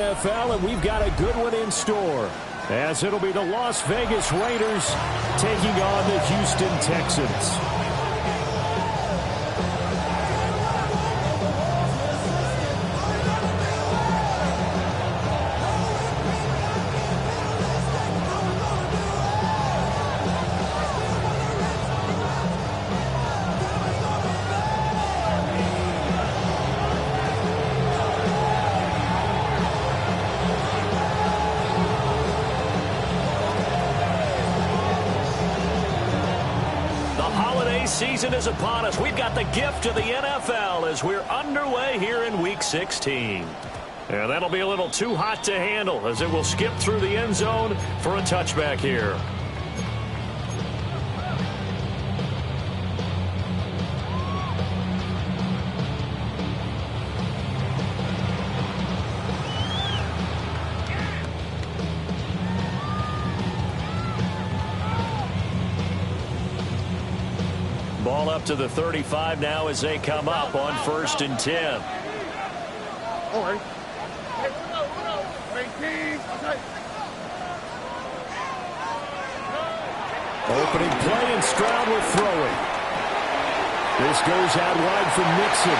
NFL, and we've got a good one in store, as it'll be the Las Vegas Raiders taking on the Houston Texans. Season is upon us. We've got the gift of the NFL as we're underway here in Week 16. And that'll be a little too hot to handle as it will skip through the end zone for a touchback here. Ball up to the 35 now as they come up on 1st and 10. Opening play, and Stroud will throw it. This goes out wide for Mixon.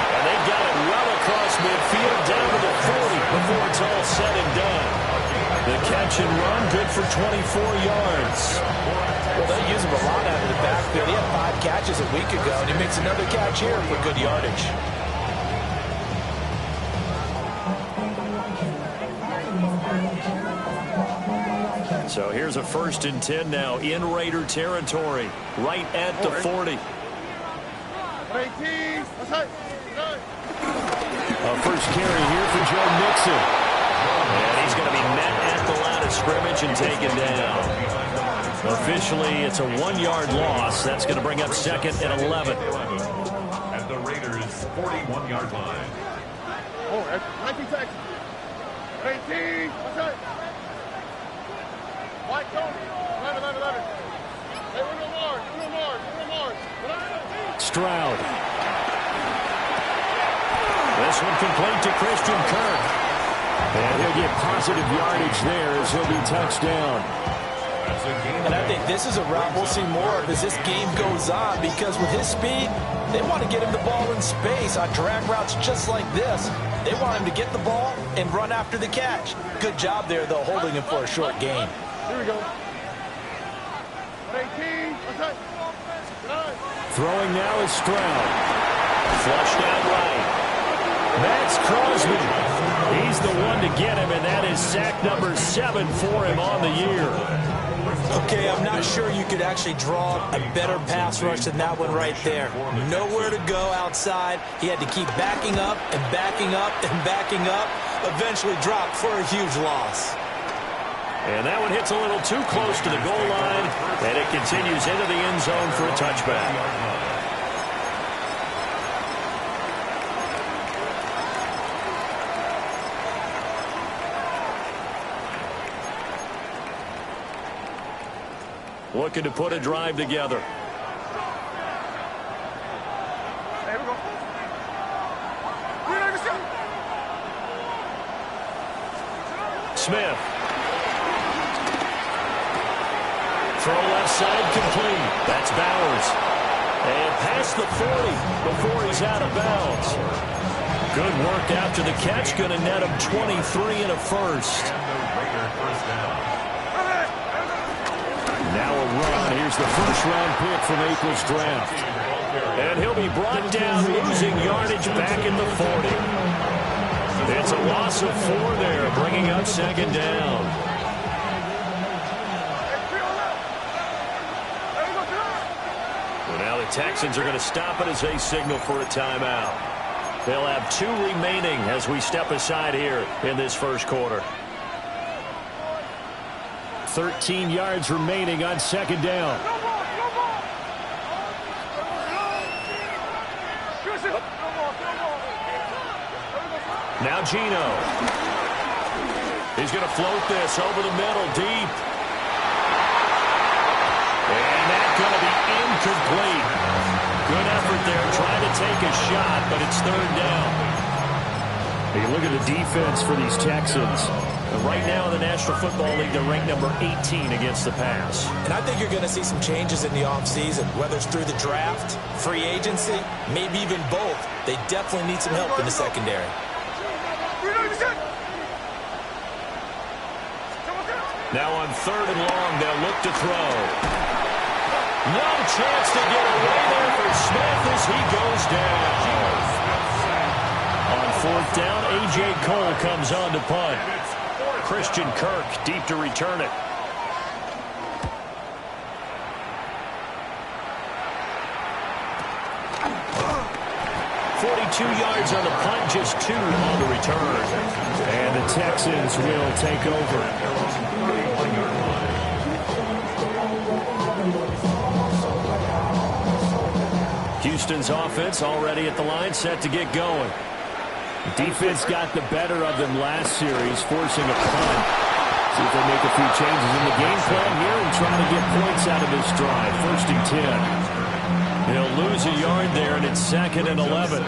And they've got it well across midfield down to the 40 before it's all said and done. The catch and run good for 24 yards. Well, they use him a lot out of the backfield. He had 5 catches a week ago, and he makes another catch here for good yardage. So here's a 1st and 10 now in Raider territory, right at the 40. A first carry here for Joe Mixon. And he's going to be met at the line of scrimmage and taken down. Officially, it's a 1-yard loss. That's going to bring up 2nd and 11. At the Raiders' 41-yard line. Oh, 19 seconds. 18. What's that? White Tony. 11. Hey, Uno Mars. Stroud. This one complete to Christian Kirk. And he'll get positive yardage there as he'll be touched down. And I think this is a route we'll see more of as this game goes on, because with his speed, they want to get him the ball in space on drag routes just like this. They want him to get the ball and run after the catch. Good job there, though, holding him for a short gain. Here we go. 18. Throwing now is Stroud. Flushed out right. That's Crosby. He's the one to get him, and that is sack number 7 for him on the year. Okay, I'm not sure you could actually draw a better pass rush than that one right there. Nowhere to go outside. He had to keep backing up and backing up and backing up. Eventually dropped for a huge loss. And that one hits a little too close to the goal line, and it continues into the end zone for a touchback. Looking to put a drive together. There we go. Smith. Throw left side complete. That's Bowers. And past the 40 before he's out of bounds. Good work after the catch. Going to net him 23 and a first. Now a run. Here's the first-round pick from April's draft. And he'll be brought down, losing yardage back in the 40. It's a loss of 4 there, bringing up 2nd down. Well, now the Texans are going to stop it as they signal for a timeout. They'll have 2 remaining as we step aside here in this first quarter. 13 yards remaining on 2nd down. Now Gino. He's going to float this over the middle, deep. And that's going to be incomplete. Good effort there, trying to take a shot, but it's 3rd down. You look at the defense for these Texans. Right now in the National Football League, they're ranked number 18 against the pass. And I think you're going to see some changes in the offseason, whether it's through the draft, free agency, maybe even both. They definitely need some help in the secondary. Now on 3rd and long, they'll look to throw. No chance to get away there for Smith as he goes down. On 4th down, A.J. Cole comes on to punt. Christian Kirk deep to return it. Yards on the punt, just 2 on the return. And the Texans will take over. Houston's offense already at the line, set to get going. The defense got the better of them last series, forcing a punt. See if they make a few changes in the game plan here and try to get points out of this drive. 1st and 10. They'll lose a yard there, and it's 2nd and 11.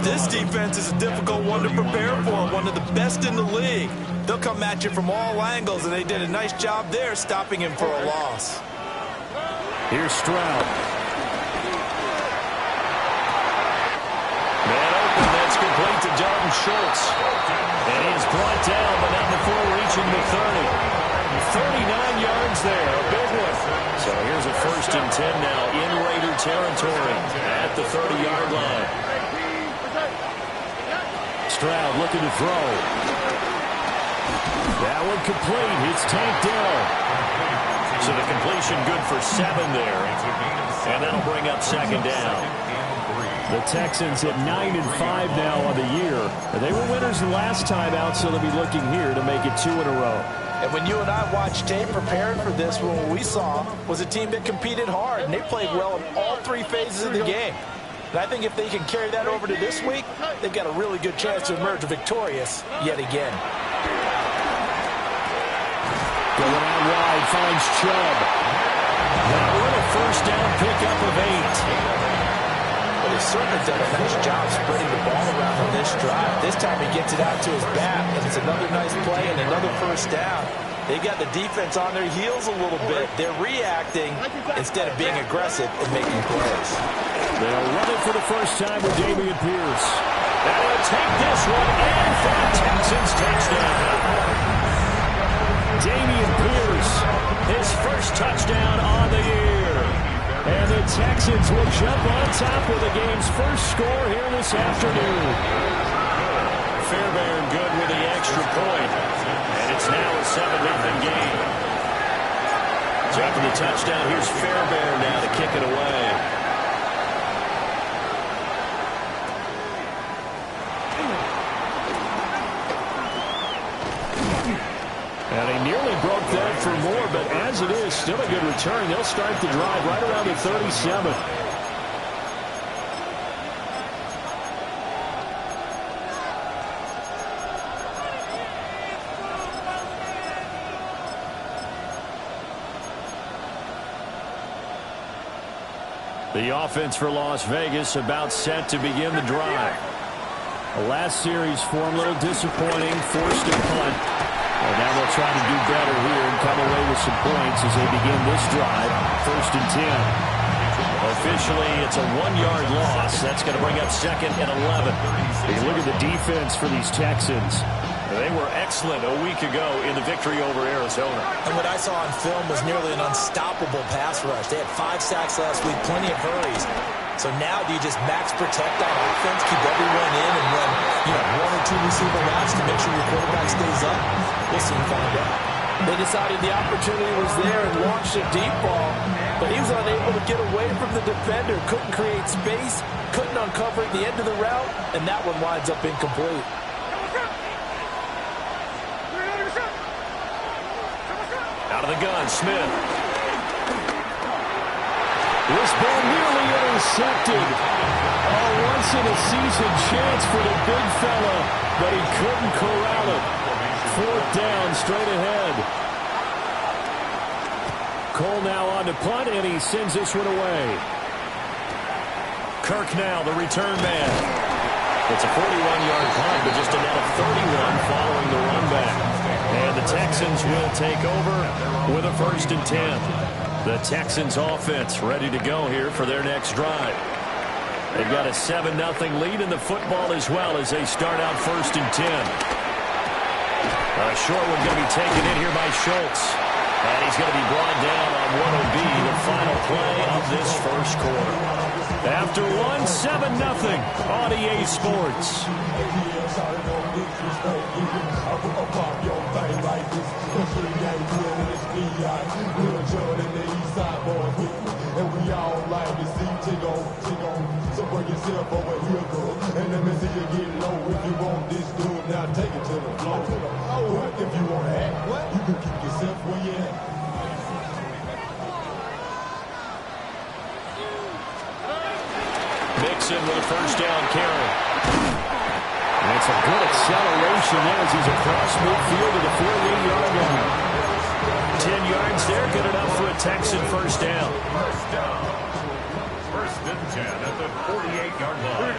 This defense is a difficult one to prepare for, one of the best in the league. They'll come at you from all angles, and they did a nice job there stopping him for a loss. Here's Stroud. Man open, that's complete to Dalton Schultz. And he is brought down, but not before reaching the 30. 39 yards there, a big one. So here's a 1st and 10 now in Raider territory at the 30-yard line. Stroud looking to throw. That one complete. It's Tank Dell. So the completion good for 7 there. And that'll bring up 2nd down. The Texans at 9-5 now on the year. They were winners the last time out, so they'll be looking here to make it 2 in a row. And when you and I watched tape preparing for this, what we saw was a team that competed hard, and they played well in all 3 phases of the game. And I think if they can carry that over to this week, they've got a really good chance to emerge victorious yet again. Going out wide, finds Chubb. That one a 1st down pickup of 8. But he's certainly done a nice job spreading the ball around on this drive. This time he gets it out to his back, and it's another nice play and another 1st down. They got the defense on their heels a little bit. They're reacting instead of being aggressive and making plays. They'll run it for the first time with Dameon Pierce. And he'll take this one in for the Texans touchdown. Dameon Pierce, his 1st touchdown on the year. And the Texans will jump on top with the game's 1st score here this afternoon. Fairbairn good with the extra point. And it's now a 7-0 game. So after the touchdown, here's Fairbairn now to kick it away. And he nearly broke that for more, but as it is, still a good return. They'll start the drive right around the 37. The offense for Las Vegas about set to begin the drive. The last series form a little disappointing, forced a punt. And now they'll try to do better here and come away with some points as they begin this drive. 1st and 10. Officially, it's a 1-yard loss. That's going to bring up 2nd and 11. You look at the defense for these Texans. They were excellent a week ago in the victory over Arizona. And what I saw on film was nearly an unstoppable pass rush. They had 5 sacks last week, plenty of hurries. So now do you just max protect on offense, keep everyone in, and run 1 or 2 receiver routes to make sure your quarterback stays up? We'll soon find out. They decided the opportunity was there and launched a deep ball, but he was unable to get away from the defender, couldn't create space, couldn't uncover at the end of the route, and that one winds up incomplete. Out of the gun, Smith. This ball nearly intercepted. A once-in-a-season chance for the big fella, but he couldn't corral it. 4th down, straight ahead. Cole now on to punt, and he sends this one away. Kirk now, the return man. It's a 41-yard punt, but just a net of 31 following the run back. And the Texans will take over with a 1st and 10. The Texans offense ready to go here for their next drive. They've got a 7-0 lead in the football as well as they start out 1st and 10. A short one going to be taken in here by Schultz. And he's going to be brought down on what will be the final play of this first quarter. After 7-0 on EA Sports. And we all like to see Tigo. So bring yourself over here, girl. And let me see you get low. If you want this dude, now take it to the floor. What if you want to act? What? You can keep yourself where you at. Mixon with a 1st down carry. And it's a good acceleration there as he's across midfield to the 48-yard line. 10 yards there, good enough for a Texan 1st down. 1st and 10 at the 48-yard line.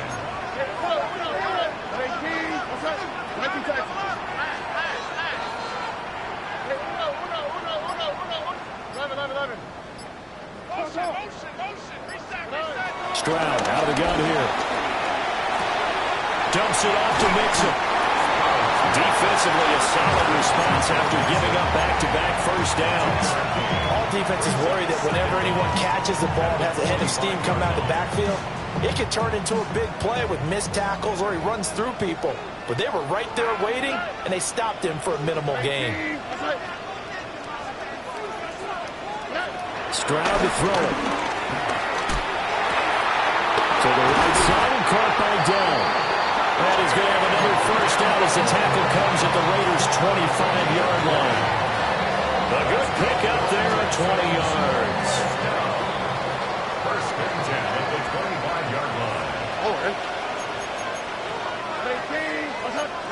19 Texans. 11. Stroud out of the gun here. Dumps it off to Mixon. Defensively, a solid response after giving up back-to-back 1st downs. All defenses worry that whenever anyone catches the ball and has a head of steam coming out of the backfield, it could turn into a big play with missed tackles or he runs through people. But they were right there waiting, and they stopped him for a minimal gain. Stroud to throw it. To the right side and caught by Dell. And he's going to have another 1st down as the tackle comes at the Raiders' 25-yard line. A good pick up there at 20 yards. 1st and 10 at the 25-yard line.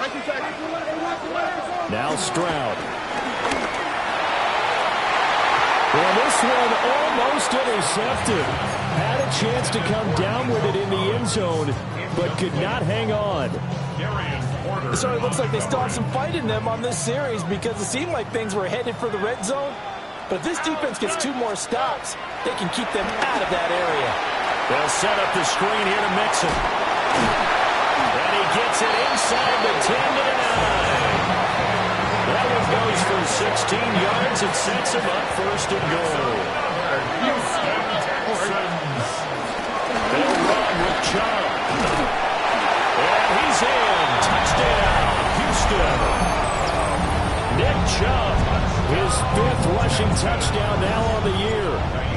19 Texans. Now Stroud. Well, this one almost intercepted. Had a chance to come down with it in the end zone, but could not hang on. So it looks like they still have some fight in them on this series because it seemed like things were headed for the red zone. But if this defense gets 2 more stops, they can keep them out of that area. They'll set up the screen here to Mixon. And he gets it inside the 10 to the 9. That one goes for 16 yards and sets him up 1st and goal. Houston Texans. They'll run with Chubb. And he's in. Touchdown, Houston. Nick Chubb, his 5th rushing touchdown now on the year.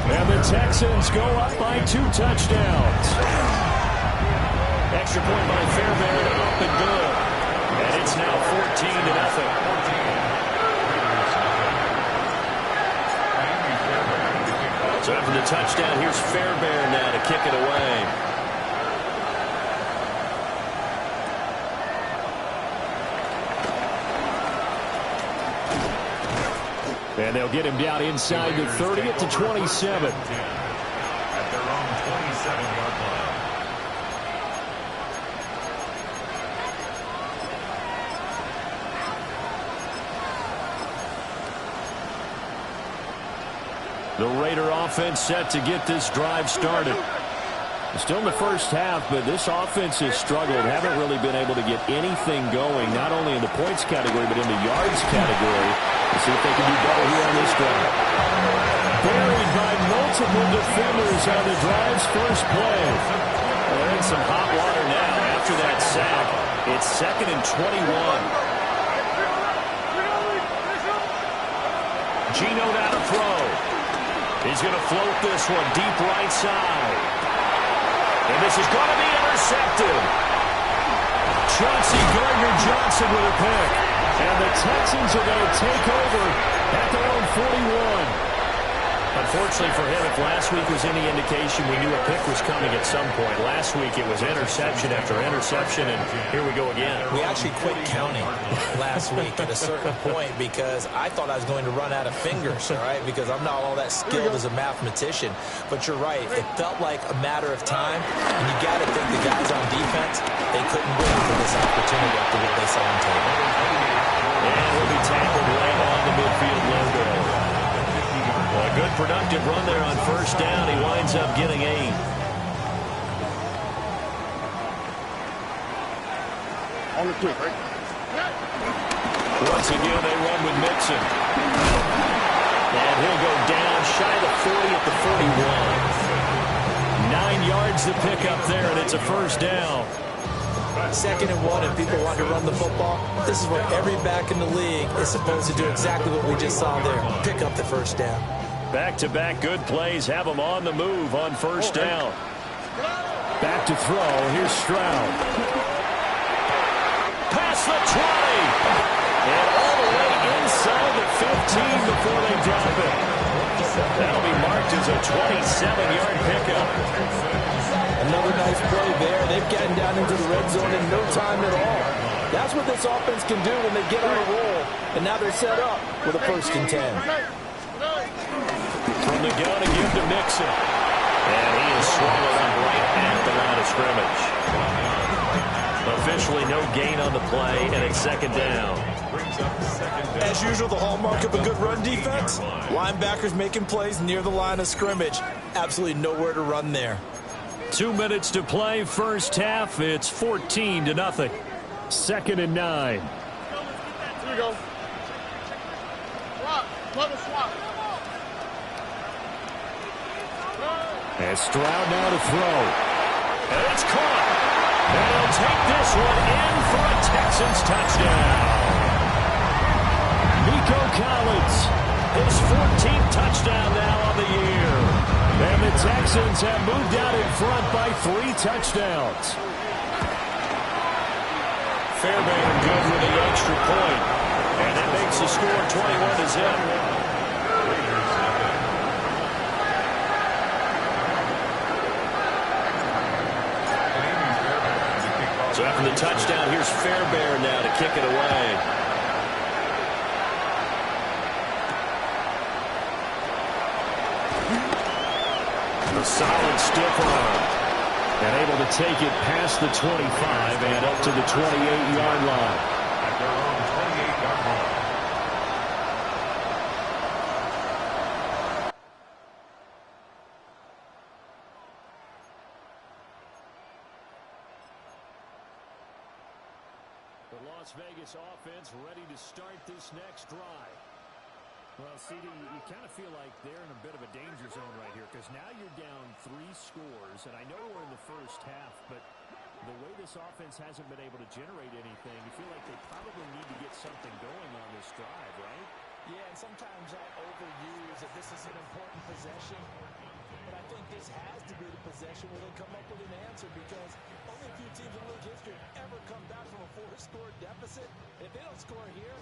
And the Texans go up by 2 touchdowns. Extra point by Fairbairn, up and good. And it's now 14-0. So after the touchdown, here's Fairbairn now to kick it away. And they'll get him down inside the 30 to 27. At their own 27-yard line. The Raider offense set to get this drive started. Still in the first half, but this offense has struggled. Haven't really been able to get anything going, not only in the points category, but in the yards category. Let's see if they can do better here on this drive. Buried by multiple defenders on the drive's first play. Well, they're in some hot water now after that sack. It's 2nd and 21. Geno now to throw. He's going to float this one deep right side. And this is going to be intercepted. Chauncey Gardner-Johnson with a pick. And the Texans are going to take over at their own 41. Unfortunately for him, if last week was any indication, we knew a pick was coming at some point. Last week it was interception after interception, and here we go again. We actually quit counting last week at a certain point because I thought I was going to run out of fingers, all right, because I'm not all that skilled as a mathematician. But you're right. It felt like a matter of time, and you got to think the guys on defense, they couldn't wait for this opportunity after what they saw on tape. And he'll be tackled right on the midfield logo. A good productive run there on first down. He winds up getting 8. On the kick, right? Once again, they run with Mixon. And he'll go down shy of the 40 at the 41. 9 yards to pick up there, and it's a first down. 2nd and 1, and people want to run the football. This is where every back in the league is supposed to do exactly what we just saw there. Pick up the first down. Back-to-back good plays have them on the move on first down. Back to throw. Here's Stroud. Past the 20. And all the way inside the 15 before they drop it. That'll be marked as a 27-yard pickup. Another nice play there. They've gotten down into the red zone in no time at all. That's what this offense can do when they get on a roll. And now they're set up with a 1st and 10. From the gun again to Mixon. And he is swallowed up right at the line of scrimmage. Officially no gain on the play, and it's 2nd down. As usual, the hallmark of a good run defense, linebackers making plays near the line of scrimmage. Absolutely nowhere to run there. 2 minutes to play, first half. It's 14-0. 2nd and 9. Here you go. Swap. Double swap. And Stroud now to throw. And it's caught. And he'll take this one in for a Texans touchdown. Nico Collins, His 14th touchdown now on the year. and the Texans have moved out in front by 3 touchdowns. Fairbairn good with the extra point. And that makes the score 21-0. So after the touchdown, here's Fairbairn now to kick it away. A solid stiff arm. And able to take it past the 25 and up to the 28-yard line. At their own 28-yard line. The Las Vegas offense ready to start this next drive. Well, CD, you kind of feel like they're in a bit of a danger zone right here because now you're down 3 scores, and I know we're in the first half, but the way this offense hasn't been able to generate anything, you feel like they probably need to get something going on this drive, right? Yeah, and sometimes I overuse that this is an important possession. But I think this has to be the possession where they come up with an answer because only a few teams in league history have ever come back from a 4-score deficit. If they don't score here,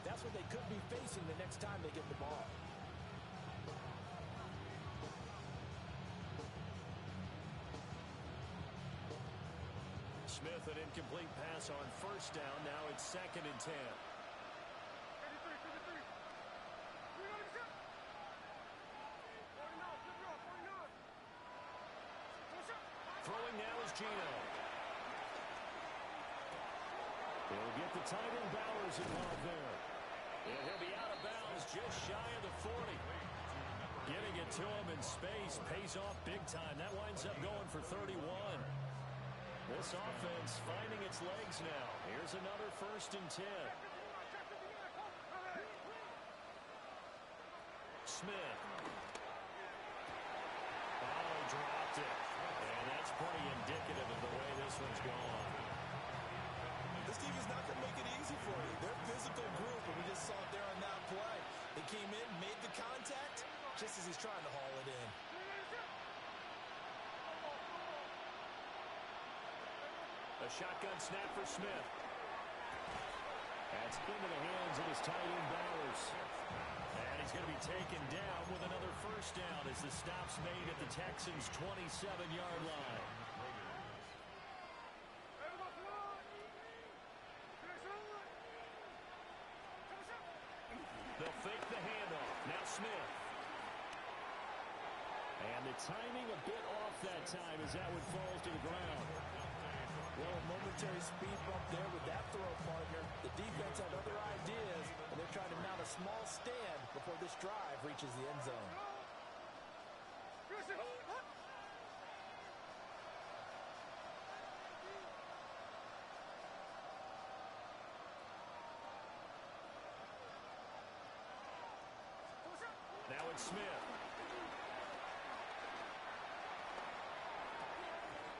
that's what they could be facing the next time they get the ball. Smith, an incomplete pass on first down. Now it's 2nd and 10. Throwing now is Gino. They'll get the tight end Bowers involved there. And he'll be out of bounds just shy of the 40. Getting it to him in space pays off big time. That winds up going for 31. This offense finding its legs now. Here's another 1st and 10. Smith. Oh, dropped it. And that's pretty indicative of the way this one's gone. This team is not going to make it easy for you. They're a physical group, and we just saw it there on that play. They came in, made the contact, just as he's trying to haul it in. A shotgun snap for Smith. And That's into the hands of his tight end, Bowers. And he's going to be taken down with another first down as the stop's made at the Texans' 27-yard line. They'll fake the handoff. Now Smith. And the timing a bit off that time as that one falls to the ground. Well, a momentary speed bump there with that throw, partner. The defense had other ideas, and they're trying to mount a small stand before this drive reaches the end zone. Now it's Smith.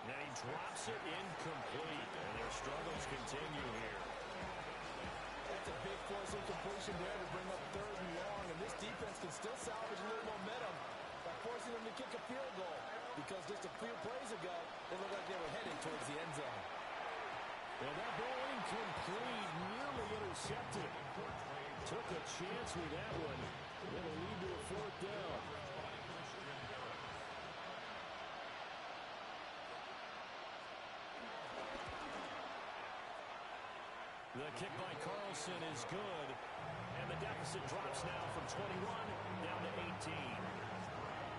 And he drops it incomplete. And their struggles continue here. That's a big force incompletion there to bring up 3rd and long. And this defense can still salvage a little momentum by forcing them to kick a field goal. Because just a few plays ago, they looked like they were headed towards the end zone. And that ball incomplete, nearly intercepted. Took a chance with that one. It'll lead to a 4th down. The kick by Carlson is good. And the deficit drops now from 21 down to 18.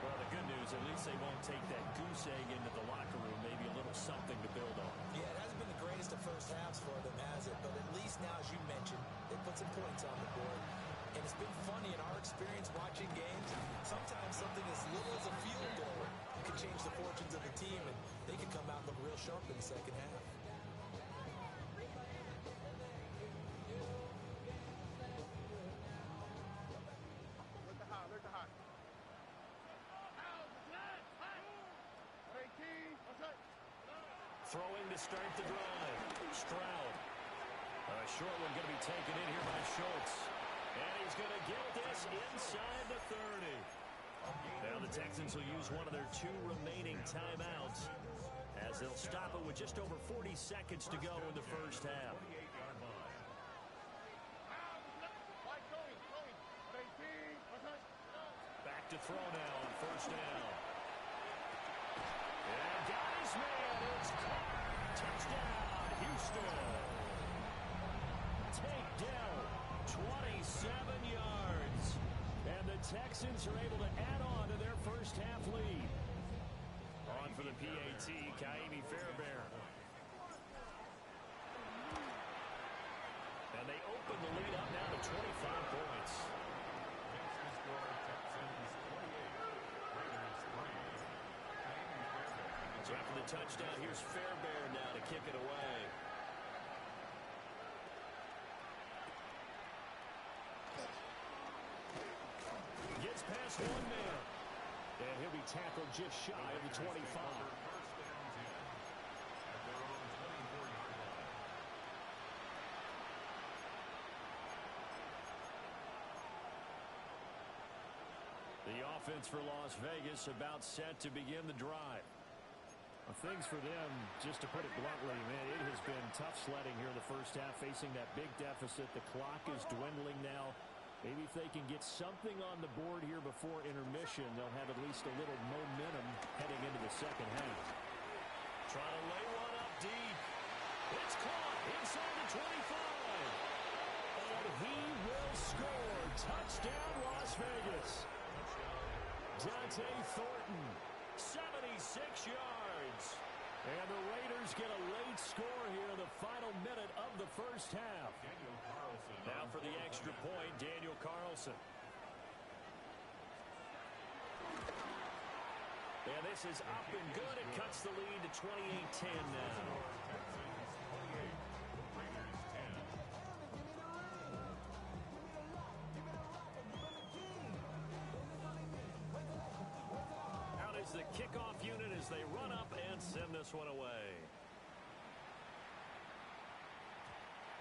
Well, the good news, at least they won't take that goose egg into the locker room. Maybe a little something to build on. Yeah, it hasn't been the greatest of first halves for them, has it? But at least now, as you mentioned, they put some points on the board. And it's been funny in our experience watching games. Sometimes something as little as a field goal can change the fortunes of the team, and they can come out and look real sharp in the second half. Alert the high. Throwing to start the drive. Stroud. A short one going to be taken in here by Schultz. And he's going to get this inside the 30. Now the Texans will use one of their 2 remaining timeouts as they'll stop it with just over 40 seconds to go in the first half. Back to throw now on first down. And got his man. It's caught. Touchdown. Takedown. 27 yards. And the Texans are able to add on to their first half lead. On for the PAT, Kaimi Fairbairn. And they open the lead up now to 25 points. So after the touchdown, here's Fairbairn now to kick it away. Gets past one man. And he'll be tackled just shy of the 25. The offense for Las Vegas about set to begin the drive. Well, things for them, just to put it bluntly, man, it has been tough sledding here in the first half, facing that big deficit. The clock is dwindling now. Maybe if they can get something on the board here before intermission, they'll have at least a little momentum heading into the second half. Trying to lay one up deep. It's caught inside the 25. And he will score. Touchdown, Las Vegas. Dante Thornton, 76 yards. And the Raiders get a late score here in the final minute of the first half. Now for the extra point, Daniel Carlson. And this is up and good. It cuts the lead to 28-10 now. The kickoff unit as they run up and send this one away.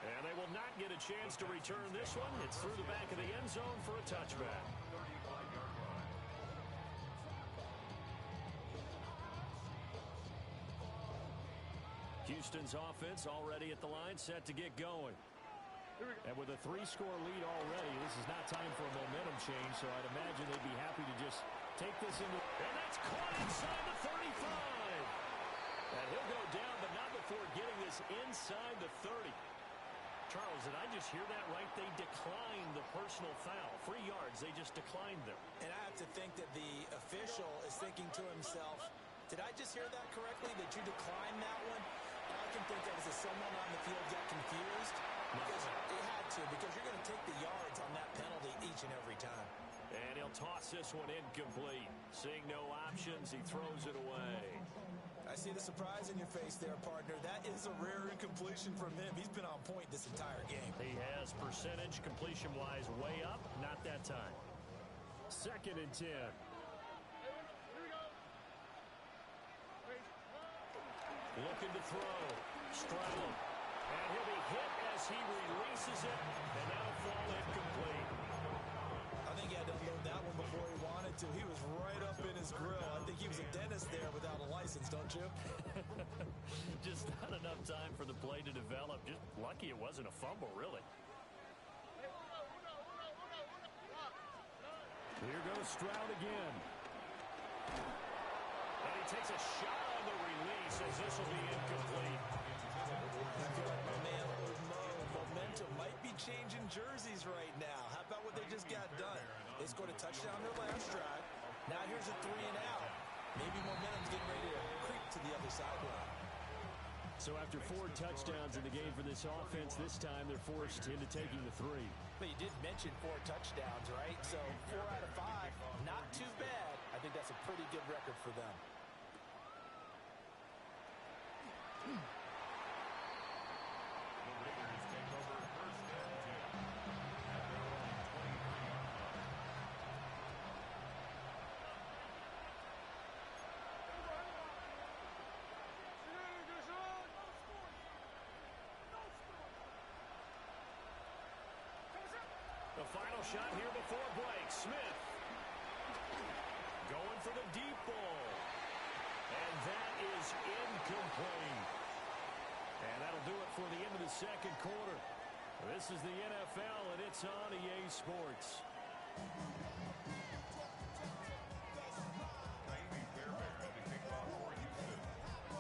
And they will not get a chance to return this one. It's through the back of the end zone for a touchback. Houston's offense already at the line, set to get going. And with a 3-score lead already, this is not time for a momentum change, so I'd imagine they'd be happy to just take this into... And that's caught inside the 35. And he'll go down, but not before getting this inside the 30. Charles, did I just hear that right? They declined the personal foul. 3 yards, they just declined them. And I have to think that the official is thinking to himself, did I just hear that correctly, that you declined that one? All I can think of is that someone on the field got confused. Because it had to, because you're going to take the yards on that penalty each and every time. And he'll toss this one incomplete. Seeing no options, he throws it away. I see the surprise in your face there, partner. That is a rare incompletion from him. He's been on point this entire game. He has percentage completion-wise way up. Not that time. 2nd and 10. Here we go. Looking to throw. Stroud. And he'll be hit as he releases it. And that'll fall incomplete. I think he had to unload that one before he wanted to. He was right up in his grill. I think he was a dentist there without a license, don't you? Just not enough time for the play to develop. Just lucky it wasn't a fumble, really. Here goes Stroud again. And he takes a shot on the release as this will be incomplete. I feel like my man Momentum might be changing jerseys right now. How about what they just got done? They scored a touchdown their last drive. Now here's a 3 and out. Maybe momentum's getting ready to creep to the other sideline. So after 4 touchdowns in the game for this offense, this time they're forced into taking the 3. But you did mention 4 touchdowns, right? So 4 out of 5, not too bad. I think that's a pretty good record for them. The final shot here before break. Smith going for the deep ball. And that is incomplete. And that'll do it for the end of the 2nd quarter. This is the NFL, and it's on EA Sports.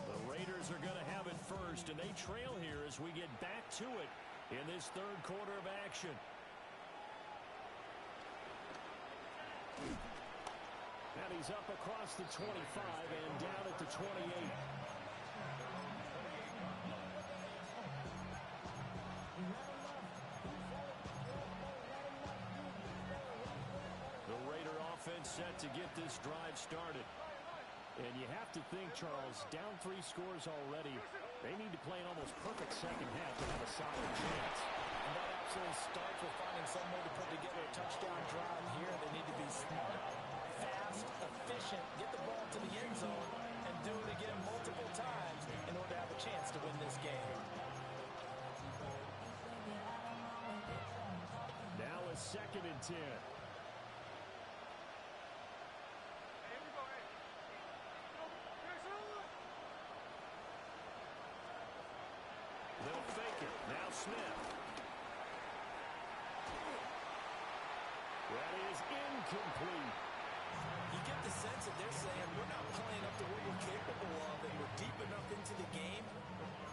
The Raiders are going to have it first, and they trail here as we get back to it in this 3rd quarter of action. And he's up across the 25 and down at the 28. The Raider offense set to get this drive started. And you have to think, Charles, down 3 scores already. They need to play an almost perfect second half to have a solid chance. And that absolutely starts with finding some way to put together a touchdown drive here. They need to be smart, fast, efficient, get the ball to the end zone, and do it again multiple times in order to have a chance to win this game. Now a 2nd and 10. They'll fake it. Now Smith. That is incomplete. You get the sense that they're saying we're not playing up to what we're capable of, and we're deep enough into the game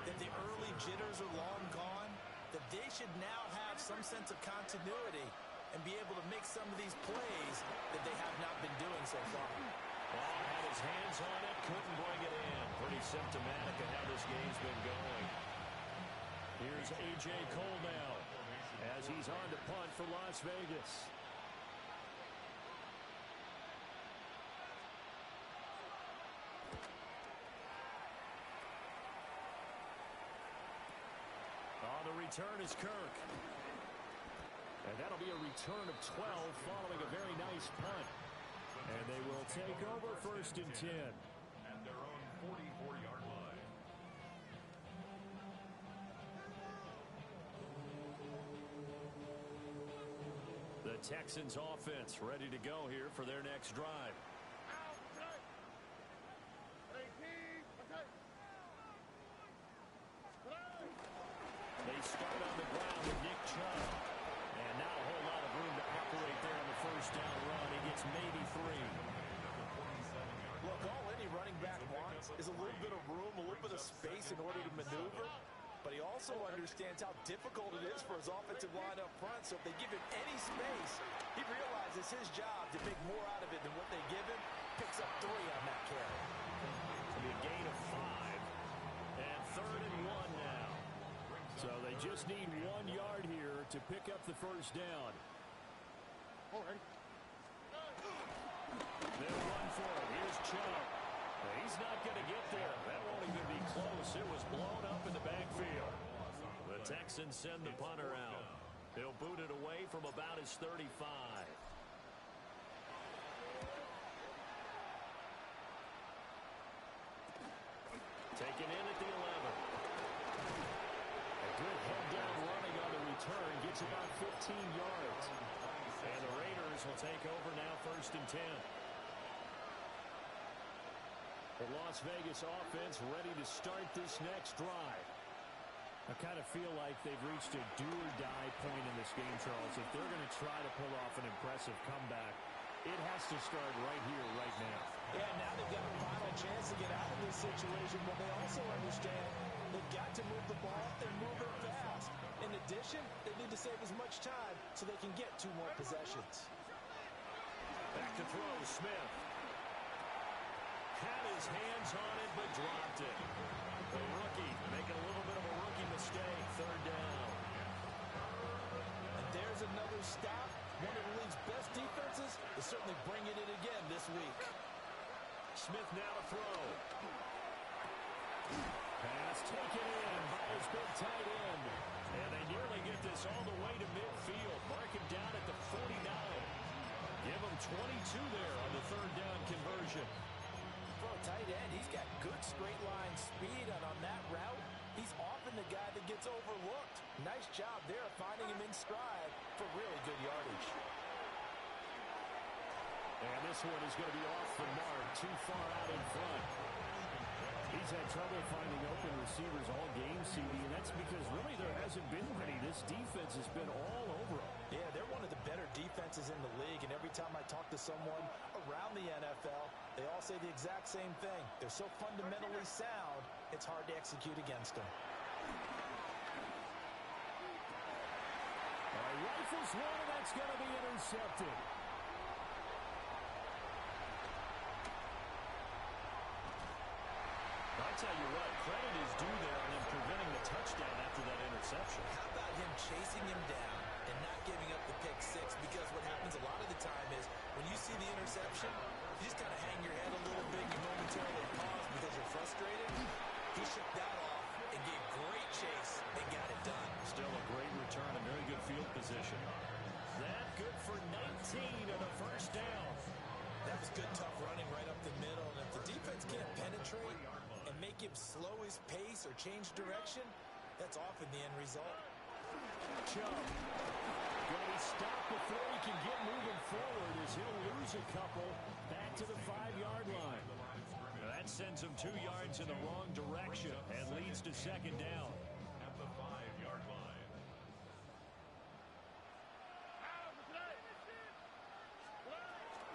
that the early jitters are long gone, that they should now have some sense of continuity and be able to make some of these plays that they have not been doing so far. Ball had his hands on it, couldn't bring it in. Pretty symptomatic of how this game's been going. Here's A.J. Cole now as he's on to punt for Las Vegas. On the return is Kirk. And that'll be a return of 12 following a very nice punt. And they will take over 1st and 10. At their own 44-yard line. The Texans offense ready to go here for their next drive. They start on the ground with Nick Chubb. also understands how difficult it is for his offensive line up front. So if they give him any space, he realizes his job to make more out of it than what they give him. Picks up 3 on that carry. It'll be a gain of 5. And 3rd and 1 now. So they just need 1 yard here to pick up the first down. All right. They'll run for it. Here's Chubb. He's not going to get there. That won't even be close. It was blown up in the backfield. The Texans send the punter out. He'll boot it away from about his 35. Taken in at the 11. A good head-down running on the return. Gets about 15 yards. And the Raiders will take over now 1st and 10. The Las Vegas offense ready to start this next drive. I kind of feel like they've reached a do-or-die point in this game, Charles. If they're going to try to pull off an impressive comeback, it has to start right here, right now. Yeah, now they've got a final chance to get out of this situation, but they also understand they've got to move the ball and move it fast. In addition, they need to save as much time so they can get 2 more possessions. Back to throw, Smith. Had his hands on it, but dropped it. The rookie making a little bit of a rookie mistake. 3rd down. And there's another stop. One of the league's best defenses is certainly bringing it again this week. Smith now to throw. Pass taken in by his big tight end. And they nearly get this all the way to midfield. Mark him down at the 49. Give him 22 there on the 3rd down conversion. For a tight end, he's got good straight line speed, and on that route, he's often the guy that gets overlooked. Nice job there finding him in stride for really good yardage. And this one is going to be off the mark, too far out in front. He's had trouble finding open receivers all game, CD, and that's because really there hasn't been many. This defense has been all over them. Yeah, they're one of the better defenses in the league, and every time I talk to someone around the NFL, they all say the exact same thing. They're so fundamentally sound, it's hard to execute against them. Rifles one, and that's going to be intercepted. I tell you what, credit is due there on him preventing the touchdown after that interception. How about him chasing him down and not giving up the pick 6? Because what happens a lot of the time is when you see the interception, you just kind of hang your head a little bit. You momentarily pause because you're frustrated. He shook that off and gave great chase and got it done. Still a great return, a very good field position. That good for 19 and a 1st down. That was good, tough running right up the middle. And if the defense can't penetrate and make him slow his pace or change direction, that's often the end result. Chubb going to be stopped before he can get moving forward as he'll lose a couple back to the 5-yard line. That sends him 2 yards in the wrong direction and leads to 2nd down. At the 5-yard line.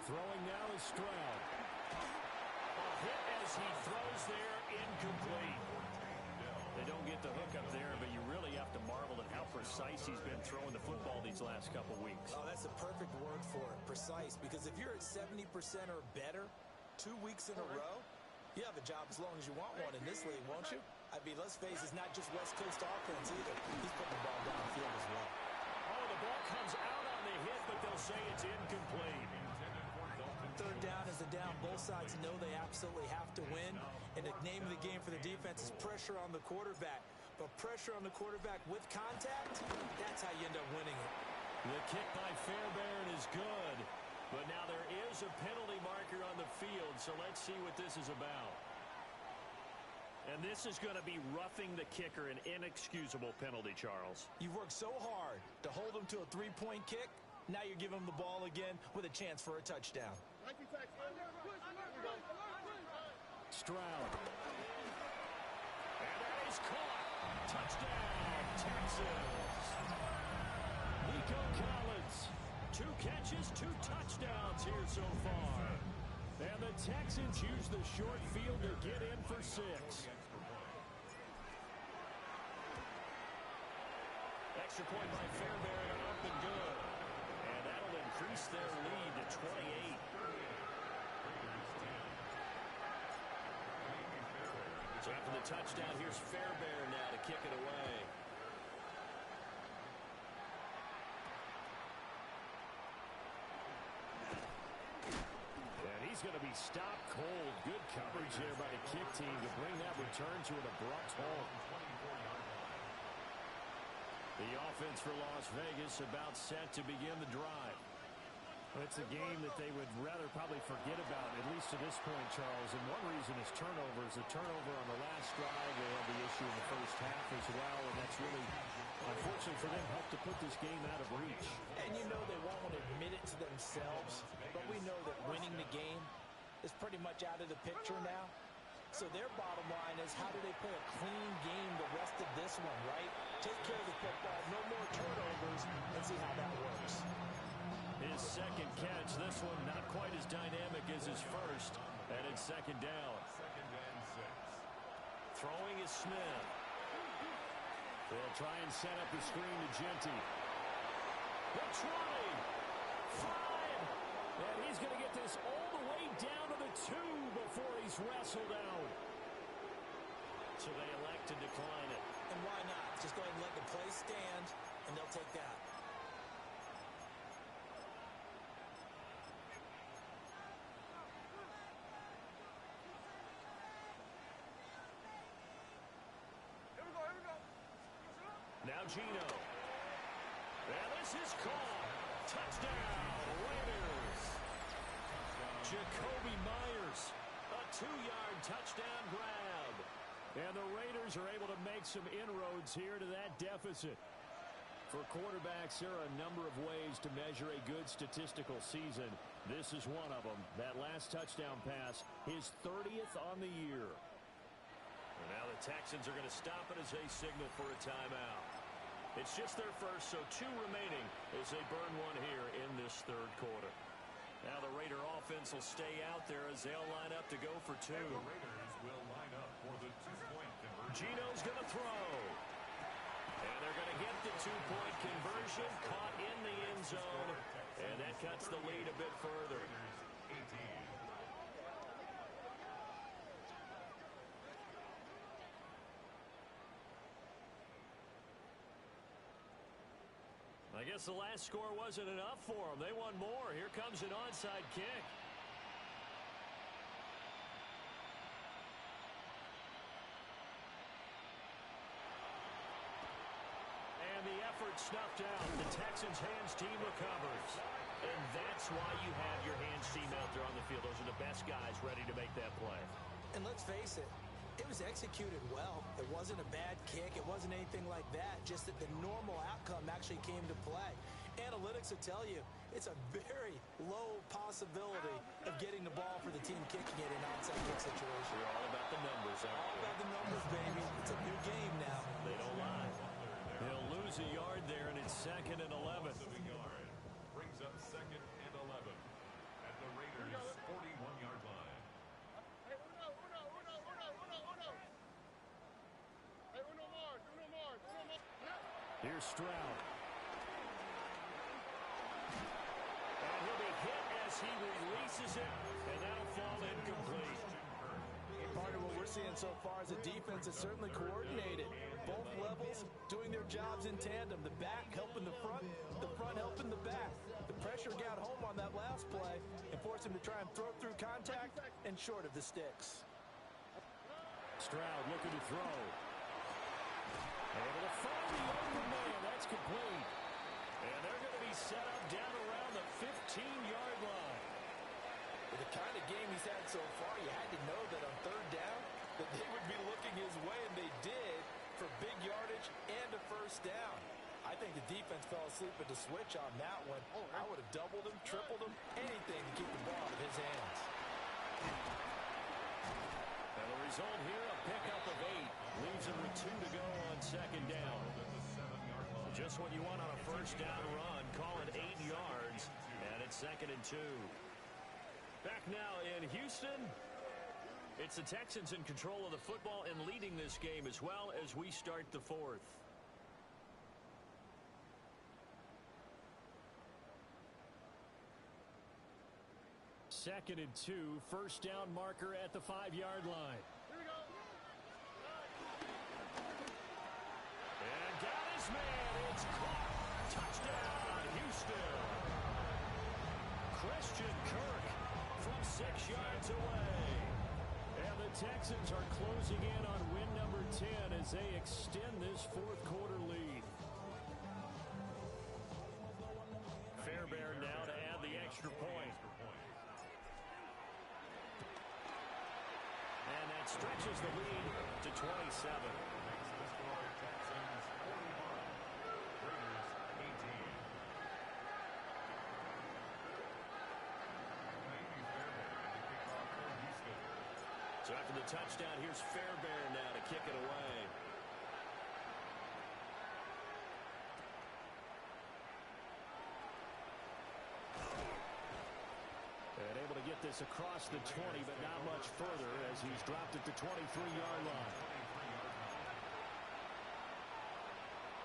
Throwing now is Stroud. A hit as he throws there, incomplete. They don't get the hook up there, but you really have to marvel at how precise he's been throwing the football these last couple weeks. Oh, that's the perfect word for it, precise. Because if you're at 70% or better 2 weeks in a row, you have a job as long as you want one in this league, won't you? I mean, let's face it, it's not just West Coast offense either. He's putting the ball downfield as well. Oh, the ball comes out on the hit, but they'll say it's incomplete. 3rd down is the down. Both sides know they absolutely have to win. And the name of the game for the defense is pressure on the quarterback. But pressure on the quarterback with contact, that's how you end up winning it. The kick by Fairbairn is good. But now there is a penalty marker on the field, so let's see what this is about. And this is going to be roughing the kicker, an inexcusable penalty, Charles. You've worked so hard to hold him to a 3-point kick. Now you're giving him the ball again with a chance for a touchdown. Stroud. And that is caught. Touchdown, Texans. Nico Collins. 2 catches, 2 touchdowns here so far. And the Texans use the short field to get in for 6. point by Fairbairn and up and good. And that'll increase their lead to 28. So after the touchdown, here's Fairbairn now to kick it away. And he's going to be stopped cold. Good coverage there by the kick team to bring that return to an abrupt halt. The offense for Las Vegas about set to begin the drive. It's a game that they would rather probably forget about, at least to this point, Charles. And one reason is turnovers. The turnover on the last drive, they had the issue in the first half as well. And that's really, unfortunately for them, helped to put this game out of reach. And you know they won't want to admit it to themselves, but we know that winning the game is pretty much out of the picture now. So their bottom line is, how do they play a clean game the rest of this one, right? Take care of the football, no more turnovers, and see how that works. His second catch, this one not quite as dynamic as his first, and it's second down. Second and 6. Throwing is Smith. They'll try and set up the screen to Genty. They're trying. 5. And he's going to get this all the way down to the 2 before he's wrestled out. So they elect to decline it. And why not? Just go ahead and let the play stand, and they'll take that. Now Gino. And this is caught. Touchdown, Raiders. Jacoby Myers, a 2-yard touchdown grab. And the Raiders are able to make some inroads here to that deficit. For quarterbacks, there are a number of ways to measure a good statistical season. This is one of them. That last touchdown pass, his 30th on the year. And now the Texans are going to stop it as they signal for a timeout. It's just their first, so 2 remaining as they burn one here in this third quarter. Now the Raider offense will stay out there as they'll line up to go for 2. And the Raiders will line up for the 2-point conversion. Gino's going to throw. And they're going to get the 2-point conversion, caught in the end zone, and that cuts the lead a bit further. Raiders 18. I guess the last score wasn't enough for them. They won more. Here comes an onside kick. And the effort snuffed out. The Texans' hands team recovers. And that's why you have your hands team out there on the field. Those are the best guys ready to make that play. And let's face it, it was executed well. It wasn't a bad kick. It wasn't anything like that. Just that the normal outcome actually came to play. Analytics will tell you it's a very low possibility of getting the ball for the team kicking it in an onside kick situation. We're all about the numbers, aren't All we? about the numbers, baby. It's a new game now. They don't lie. They'll lose a yard there, and it's 2nd and 11. Of a yard. Brings up 2nd and 11 at the Raiders' 41-yard line. Hey, uno more. Here's Stroud. And he'll be hit as he releases it, and that'll fall incomplete. Part of what we're seeing so far is a defense that's certainly coordinated. Both levels doing their jobs in tandem. The back helping the front helping the back. The pressure got home on that last play and forced him to try and throw through contact and short of the sticks. Stroud looking to throw. Able to find the open man. That's complete. And they're going to be set up down around the 15-yard line. With the kind of game he's had so far, you had to know that on 3rd down that they would be looking his way, and they did, for big yardage and a first down. I think the defense fell asleep at the switch on that one. I would have doubled him, tripled him, anything to keep the ball in his hands. And the result here, a pickup of 8. Leaves him with 2 to go on 2nd down. Just what you want on a first down run, call it 8 yards, and it's 2nd and 2. Back now in Houston, it's the Texans in control of the football and leading this game as well as we start the 4th. 2nd and 2. First down marker at the 5-yard line. Here we go. And got his man. It's caught. Touchdown, Houston. Christian Kirk from 6 yards away. And the Texans are closing in on win number 10 as they extend this fourth quarter lead. Fairbairn now to add the extra point. And that stretches the lead to 27. Makes the score Texans 41, Raiders 18. Maybe Fairbairn to kick off for Houston. So after the touchdown, here's Fairbairn now to kick it away. And able to get this across the 20, but not much further as he's dropped at the 23-yard line.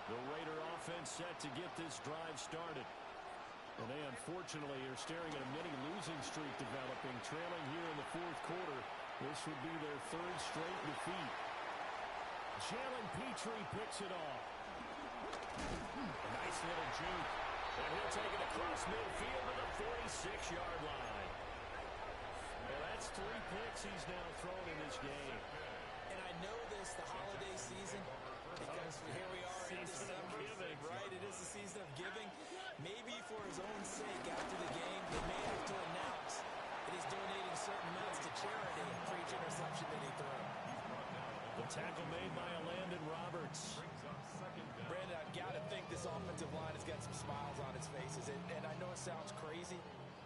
The Raider offense set to get this drive started. And they unfortunately are staring at a mini losing streak developing, trailing here in the fourth quarter. This would be their third straight defeat. Jalen Petrie picks it off. A nice little juke. And he'll take it across midfield to the 46-yard line. Well, that's 3 picks he's now thrown in this game. And I know this, the holiday season, because here we are in December, right? It is the season of giving. Maybe for his own sake, after the game, they may have to announce that he's donating certain amounts to charity for each interception that he threw. The tackle made by Landon Roberts. Brandon, I've got to think this offensive line has got some smiles on its faces. And I know it sounds crazy,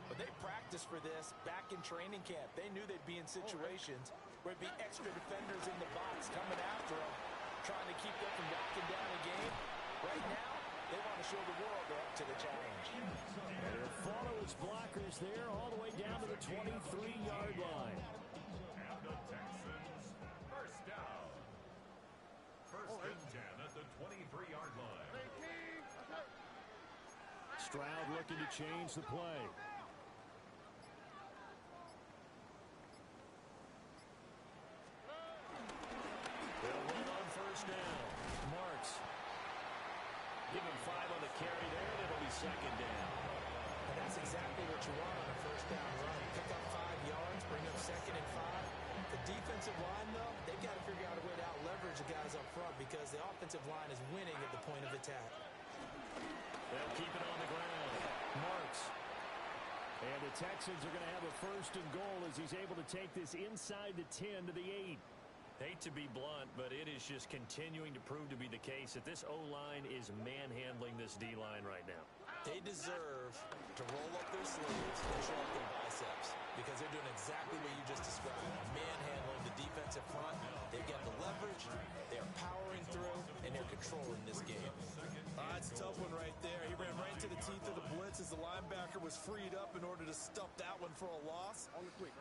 but they practiced for this back in training camp. They knew they'd be in situations where it'd be extra defenders in the box coming after them, trying to keep them from locking down a game. Right now, they want to show the world they're up to the challenge. And he'll follow his blockers there all the way down to the 23-yard line. And the Texans, first down. First and 10 at the 23-yard line. Stroud looking to change the play. They'll run on first down. Marks. Give him 5 on the carry there, and it'll be second down. And that's exactly what you want on a first down run. Pick up 5 yards, bring up 2nd and 5. The defensive line, though, they've got to figure out a way to out-leverage the guys up front because the offensive line is winning at the point of attack. They'll keep it on the ground. Marks. And the Texans are going to have a first and goal as he's able to take this inside the 10 to the 8. Hate to be blunt, but it is just continuing to prove to be the case that this O-line is manhandling this D-line right now. They deserve to roll up their sleeves and show up their biceps because they're doing exactly what you just described. Manhandling the defensive front. They've got the leverage. They're powering through, and they're controlling this game. It's a tough one right there. He ran right into the teeth of the blitz as the linebacker was freed up in order to stuff that one for a loss.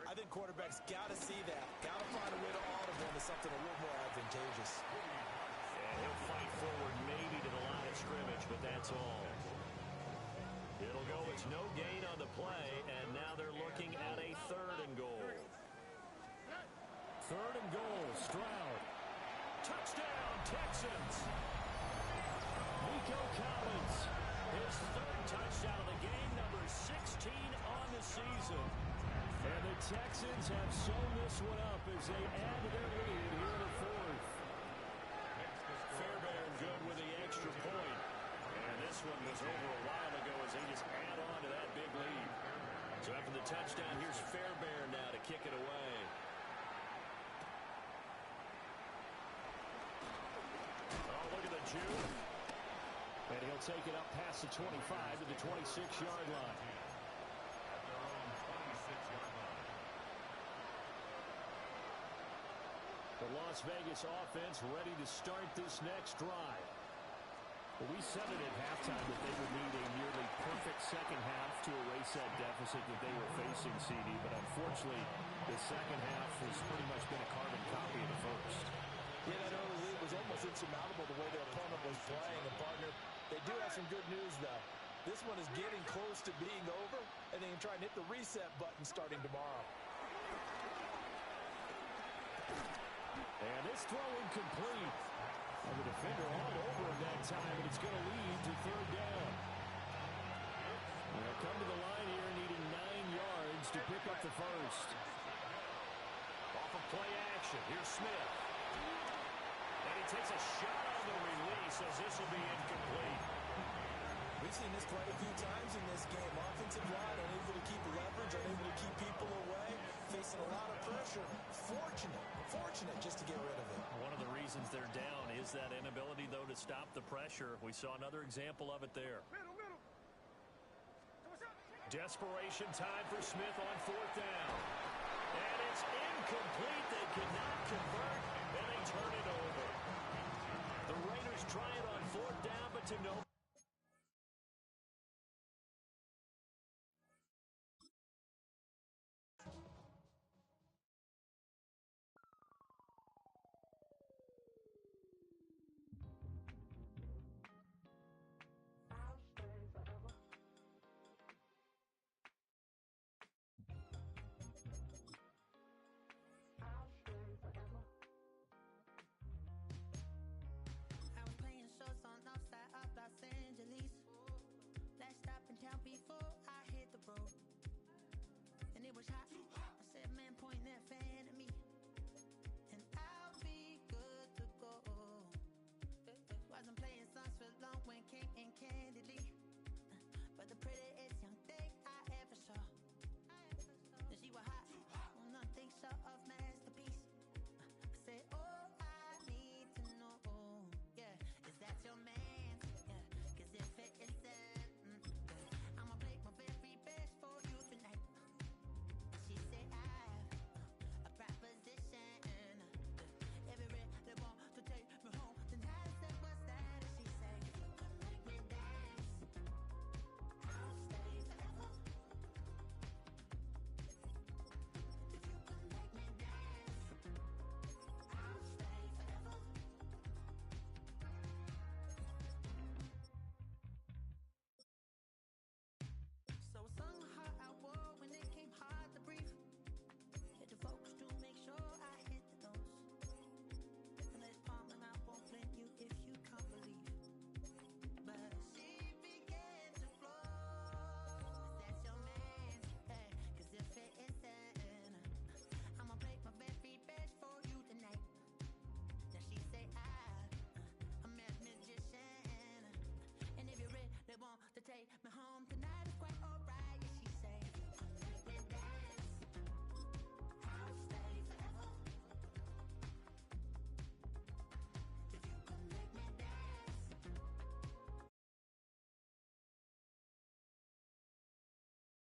I think quarterbacks got to see that. Got to find a way to audible into something a little more advantageous. And he'll fight forward maybe to the line of scrimmage, but that's all. It'll go as no gain on the play, and now they're looking at a 3rd and goal. 3rd and goal, Stroud. Touchdown, Texans! Nico Collins. His 3rd touchdown of the game, number 16 on the season. And the Texans have sewn this one up as they add to their lead here in the 4th. Fairbairn good with the extra point. And this one was over a while ago as they just add on to that big lead. So after the touchdown, here's Fairbairn now to kick it away. Oh, look at the juke. And he'll take it up past the 25 to the 26-yard line. At their own 26-yard line. The Las Vegas offense ready to start this next drive. Well, we said it at halftime that they would need a nearly perfect second half to erase that deficit that they were facing, CD. But unfortunately, the second half has pretty much been a carbon copy of the first. Yeah, that early lead was almost insurmountable the way their opponent was playing. And, partner, they do have some good news, though. This one is getting close to being over, and they can try and hit the reset button starting tomorrow. And this throw incomplete. And the defender all over him that time, and it's going to lead to third down. They'll come to the line here needing 9 yards to pick up the first. Off of play action. Here's Smith. And he takes a shot on the release as this will be incomplete. We've seen this quite a few times in this game. Offensive line unable to keep leverage, unable to keep people away, facing a lot of pressure. Fortunate just to get rid of it. One of the reasons they're down is that inability, though, to stop the pressure. We saw another example of it there. Desperation time for Smith on fourth down. And it's incomplete. They cannot convert, and they turn it over. The Raiders try it on fourth down, but to no